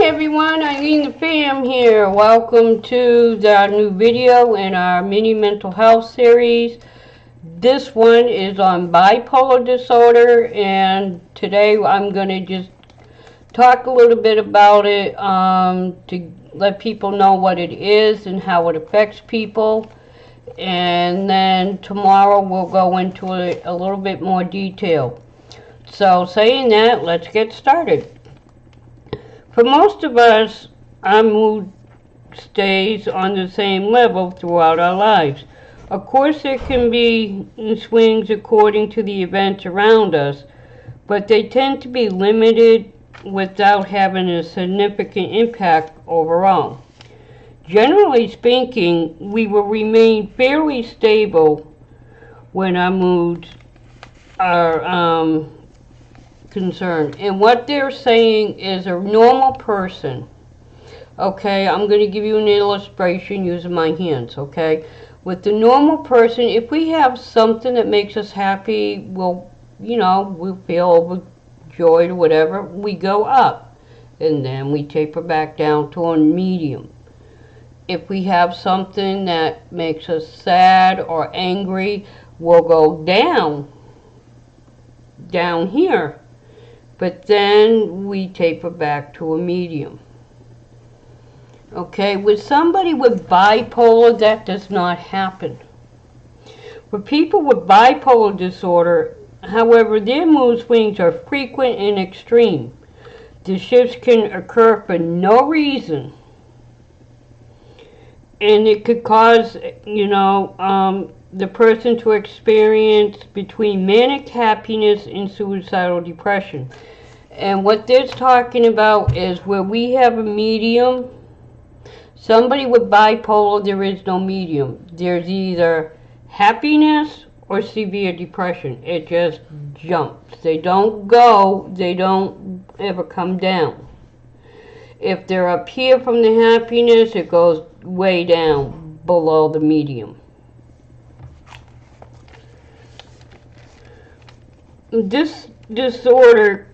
everyone, Eileen the Fam here. Welcome to our new video in our mini mental health series. This one is on bipolar disorder, and today I'm going to just talk a little bit about it to let people know what it is and how it affects people. And then tomorrow we'll go into it a little bit more detail. So saying that, let's get started. For most of us, our mood stays on the same level throughout our lives. Of course, there can be swings according to the events around us, but they tend to be limited without having a significant impact overall. Generally speaking, we will remain fairly stable when our moods are concerned. And what they're saying is a normal person, okay, I'm going to give you an illustration using my hands, okay? With the normal person, if we have something that makes us happy, we'll feel overjoyed or whatever, we go up. And then we taper back down to a medium. If we have something that makes us sad or angry, we'll go down here. But then we taper back to a medium. Okay, with somebody with bipolar, that does not happen. For people with bipolar disorder, however, their mood swings are frequent and extreme. The shifts can occur for no reason. And it could cause, the person to experience between manic happiness and suicidal depression. And what they're talking about is where we have a medium. Somebody with bipolar, there is no medium. There's either happiness or severe depression. It just jumps. They don't ever come down. If they're up here from the happiness, it goes way down below the medium. This disorder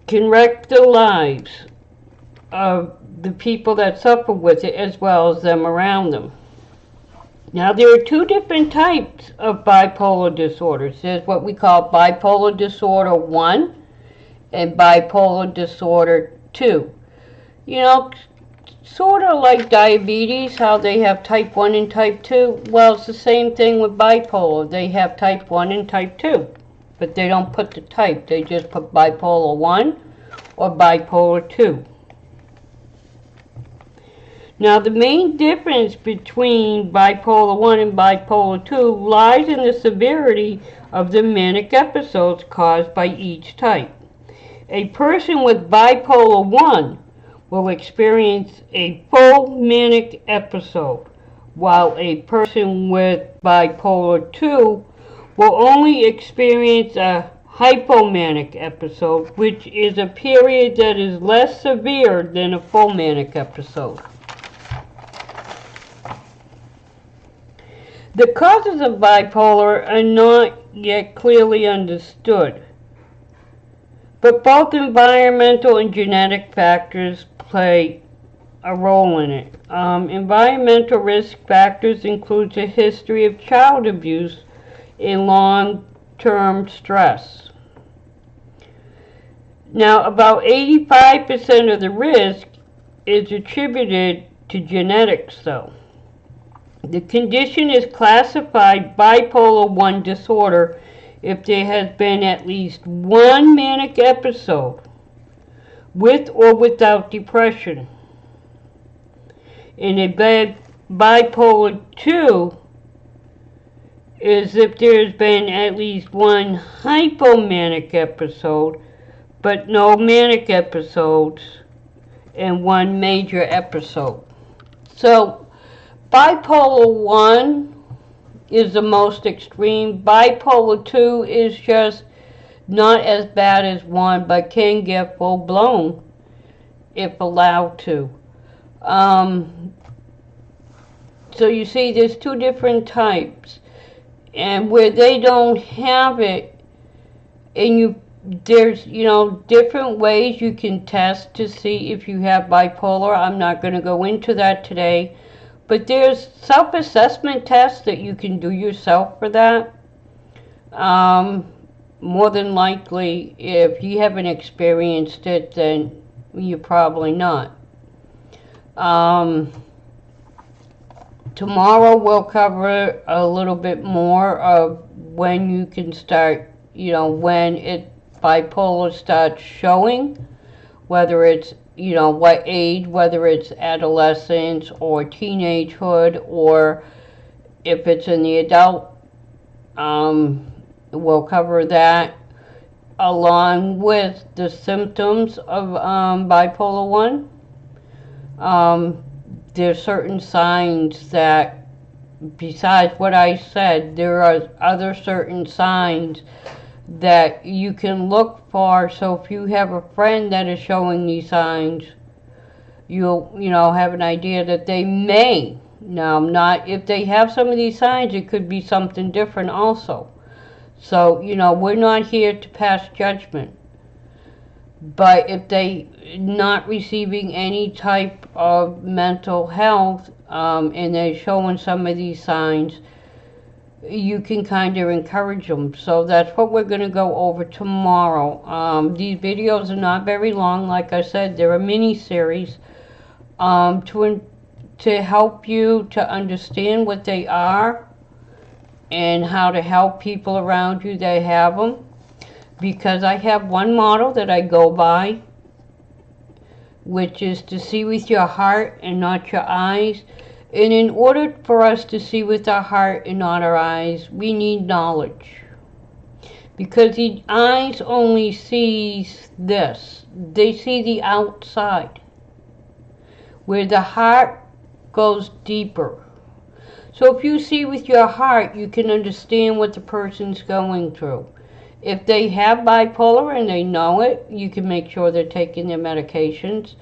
can wreck the lives of the people that suffer with it as well as them around them. Now, there are two different types of bipolar disorders. There's what we call bipolar disorder 1 and bipolar disorder 2. Sort of like diabetes, how they have type 1 and type 2. Well, it's the same thing with bipolar. They have type 1 and type 2. But they don't put the type. They just put bipolar 1 or bipolar 2. Now, the main difference between bipolar 1 and bipolar 2 lies in the severity of the manic episodes caused by each type. A person with bipolar 1 will experience a full manic episode, while a person with bipolar 2 will only experience a hypomanic episode, which is a period that is less severe than a full manic episode. The causes of bipolar are not yet clearly understood, but both environmental and genetic factors play a role in it. Environmental risk factors include a history of child abuse and long-term stress. Now, about 85% of the risk is attributed to genetics, though. The condition is classified bipolar 1 disorder if there has been at least one manic episode with or without depression. And a bipolar 2 is if there's been at least one hypomanic episode, but no manic episodes, and one major episode. So, bipolar 1 is the most extreme. Bipolar 2 is just not as bad as 1, but can get full-blown if allowed to. So you see, there's two different types. And where they don't have it, and there's, different ways you can test to see if you have bipolar. I'm not going to go into that today. But there's self-assessment tests that you can do yourself for that. More than likely, if you haven't experienced it, then you're probably not. Tomorrow we'll cover a little bit more of when you can start, when bipolar starts showing, whether it's, what age, whether it's adolescence or teenagehood, or if it's in the adult. We'll cover that along with the symptoms of bipolar 1. There's certain signs that, besides what I said, there are other certain signs that you can look for. So if you have a friend that is showing these signs, you'll, have an idea that they may. Now, not if they have some of these signs, it could be something different also. So, we're not here to pass judgment. But if they not receiving any type of mental health, and they're showing some of these signs, you can kind of encourage them. So that's what we're going to go over tomorrow. These videos are not very long. Like I said, they're a mini-series to help you to understand what they are and how to help people around you that have them. Because I have one model that I go by, which is to see with your heart and not your eyes. And in order for us to see with our heart and not our eyes, we need knowledge. Because the eyes only sees this. They see the outside. Where the heart goes deeper. So if you see with your heart, you can understand what the person's going through. If they have bipolar and they know it, you can make sure they're taking their medications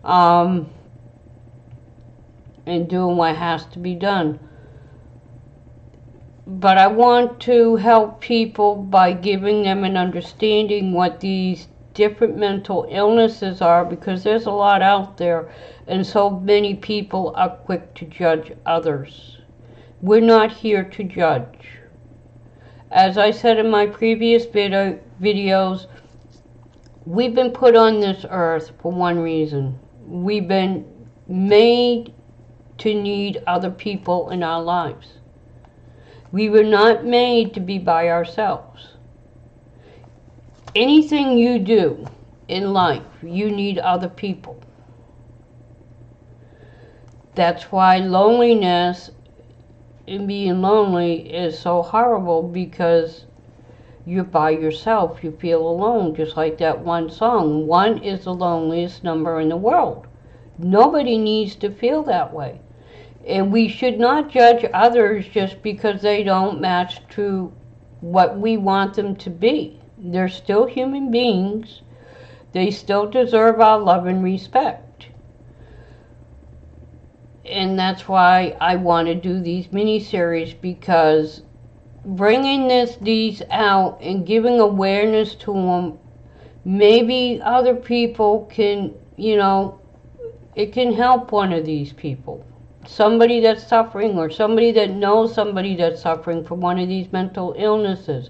and doing what has to be done. But I want to help people by giving them an understanding what these different mental illnesses are, because there's a lot out there and so many people are quick to judge others. We're not here to judge. As I said in my previous videos, we've been put on this earth for one reason. We've been made to need other people in our lives. We were not made to be by ourselves. Anything you do in life, you need other people. That's why loneliness and being lonely is so horrible, because you're by yourself. You feel alone, just like that one song. One is the loneliest number in the world. Nobody needs to feel that way. And we should not judge others just because they don't match to what we want them to be. They're still human beings. They still deserve our love and respect. And that's why I want to do these mini-series, because bringing these out and giving awareness to them, maybe other people can, it can help one of these people. Somebody that's suffering, or somebody that knows somebody that's suffering from one of these mental illnesses.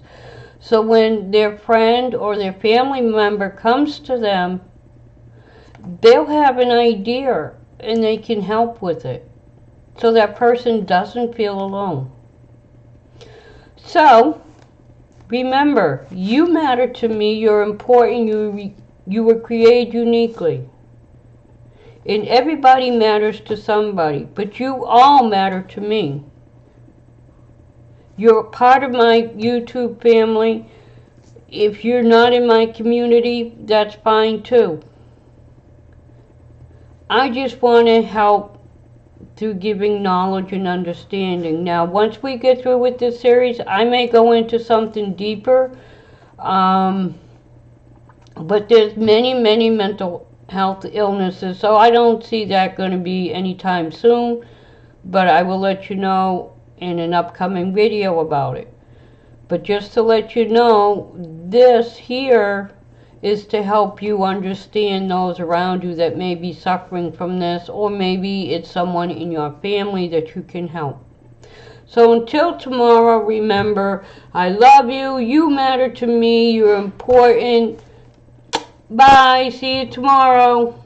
So when their friend or their family member comes to them, they'll have an idea and they can help with it, so that person doesn't feel alone. So, remember, you matter to me, you're important, you were created uniquely. And everybody matters to somebody, but you all matter to me. You're part of my YouTube family. If you're not in my community, that's fine too. I just want to help through giving knowledge and understanding. Now, once we get through with this series, I may go into something deeper. But there's many, many mental health illnesses, so I don't see that going to be anytime soon. But I will let you know in an upcoming video about it. But just to let you know, this here is to help you understand those around you that may be suffering from this, or maybe it's someone in your family that you can help. So until tomorrow, remember, I love you. You matter to me. You're important. Bye. See you tomorrow.